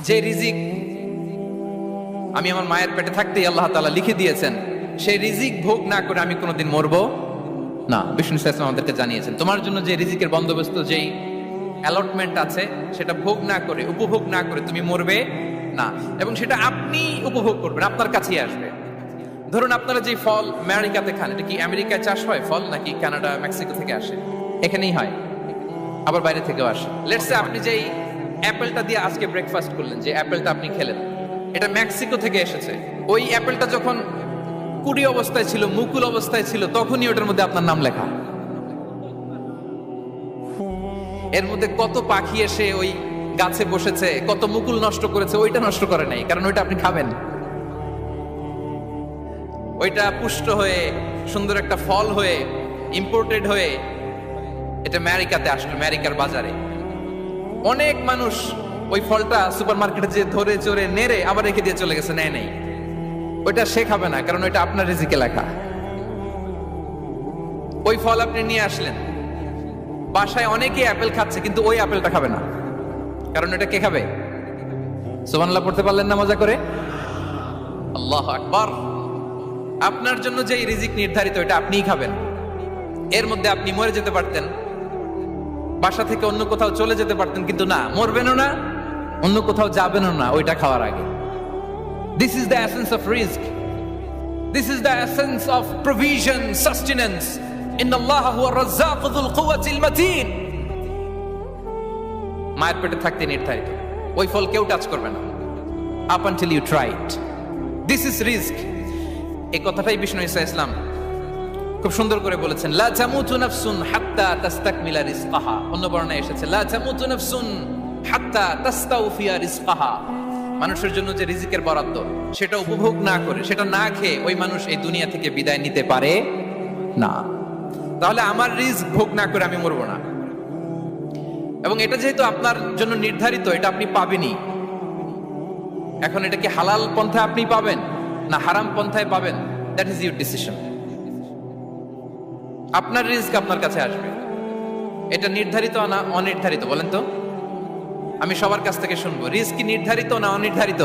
যে রিজিক আমি আমার মায়ের পেটে থাকতেই আল্লাহ তাআলা লিখে দিয়েছেন, সেই রিজিক ভোগ না করে আমি কোনোদিন মরবো না। বিষ্ণু ইসলাম আমাদেরকে জানিয়েছেন, তোমার জন্য যে রিজিকের বন্দোবস্ত, যেই অ্যালটমেন্ট আছে, সেটা ভোগ না করে, উপভোগ না করে তুমি মরবে না, এবং সেটা আপনি উপভোগ করবেন, আপনার কাছেই আসবে। ধরুন আপনারা যে ফল আমেরিকাতে খান, এটা কি আমেরিকায় চাষ হয় ফল, নাকি কানাডা মেক্সিকো থেকে আসে? এখানেই হয়, আবার বাইরে থেকেও আসে। লেটস সে আপনি যেই অ্যাপেলটা দিয়ে আজকে ব্রেকফাস্ট করলেন, যে অ্যাপেলটা আপনি খেলেন, এটা মেক্সিকো থেকে এসেছে। ওই অ্যাপেলটা যখন কুড়ি অবস্থায় ছিল, মুকুল অবস্থায় ছিল, তখনই ওটার মধ্যে আপনার নাম লেখা। এর মধ্যে কত পাখি এসে ওই গাছে বসেছে, কত মুকুল নষ্ট করেছে, ওইটা নষ্ট করে নাই, কারণ ওইটা আপনি খাবেন। ওইটা পুষ্ট হয়ে সুন্দর একটা ফল হয়ে ইম্পোর্টেড হয়ে এটা আমেরিকাতে আসলো, আমেরিকার বাজারে। অনেক মানুষ ওই ফলটা সুপার মার্কেটে যে ধরে চড়ে নেড়ে আবার রেখে দিয়ে চলে গেছে, নেয় নেই। ওইটা সে খাবে না, কারণ ওইটা আপনার রিজিকে লেখা। ওই ফল আপনি নিয়ে আসলেন, বাসায় অনেকে অ্যাপেল খাচ্ছে, কিন্তু ওই অ্যাপেলটা খাবে না, কারণ এটা কে খাবে? সুবহানাল্লাহ পড়তে পারলেন না মজা করে? আল্লাহু আকবার। আপনার জন্য যে রিজিক নির্ধারিত, এটা আপনিই খাবেন। এর মধ্যে আপনি মরে যেতে পারতেন, বাসা থেকে অন্য কোথাও চলে যেতে পারতেন, কিন্তু না, মরবেনও না, অন্য কোথাও যাবেনও না ওইটা খাওয়ার আগে। This is the essence of rizq. This is the essence of provision, sustenance. Inna Allah huwa ar-razzaqu dhul quwwati al-matin. মায়ের পেটে থাকতে নির্ধারিত, ওই ফল কেউ টাচ করবে না up until you try it. This is rizq. এই কথাটাই বিষ্ণু ঈসা ইসলাম খুব সুন্দর করে বলেছেন, লা তামুতু নাফসুন হাত্তা তাস্তাকমিলা রিজকাহা। অন্য বর্ণনায় এসেছে লা তামুতু নাফসুন হাত্তা তাস্তাউফিয়া রিজকাহা। মানুষের জন্য যে রিজিকের বরাদ্দ, সেটা উপভোগ না করে, সেটা না খেয়ে ওই মানুষ এই দুনিয়া থেকে বিদায় নিতে পারে না। তাহলে আমার রিজিক ভোগ না করে আমি মরবো না, এবং এটা যেহেতু আপনার জন্য নির্ধারিত, এটা আপনি পাবেনই। এখন এটা কি হালাল পন্থায় আপনি পাবেন না হারাম পন্থায় পাবেন, দ্যাট ইজ ইউর ডিসিশন। আপনার রিস্ক আপনার কাছে আসবে। এটা নির্ধারিত না অনির্ধারিত, বলেন তো? আমি সবার কাছ থেকে শুনবো, রিস্ক কি নির্ধারিত না অনির্ধারিত?